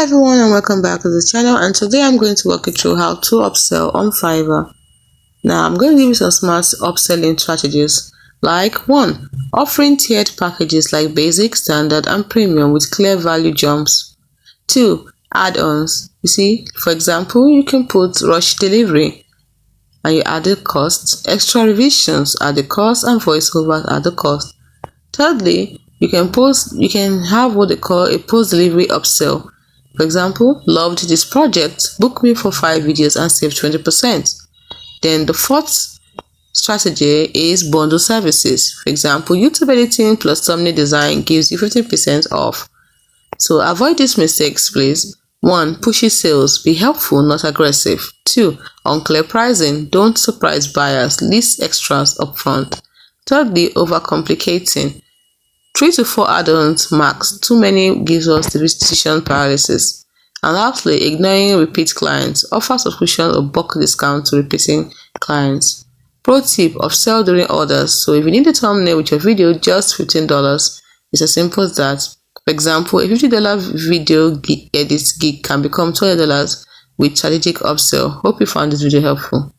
Hi everyone and welcome back to the channel, and today I'm going to walk you through how to upsell on Fiverr. Now I'm going to give you some smart upselling strategies like 1. Offering tiered packages like basic, standard and premium with clear value jumps. 2. Add-ons. You see, for example, you can put rush delivery and you add the cost, extra revisions at the cost and voiceovers at the cost. Thirdly, you can have what they call a post-delivery upsell. For example, loved this project, book me for 5 videos and save 20%. Then the fourth strategy is bundle services. For example, YouTube editing plus thumbnail design gives you 15% off. So avoid these mistakes, please. 1. Pushy sales. Be helpful, not aggressive. 2. Unclear pricing. Don't surprise buyers. List extras upfront. Thirdly, overcomplicating. 3 to 4 add-ons max. Too many gives us the decision paralysis. And lastly, ignoring repeat clients. Offer subscription or bulk discount to repeating clients. Pro tip: upsell during orders. So if you need a thumbnail with your video, just $15. It's as simple as that. For example, a $50 video edit gig can become $20 with strategic upsell. Hope you found this video helpful.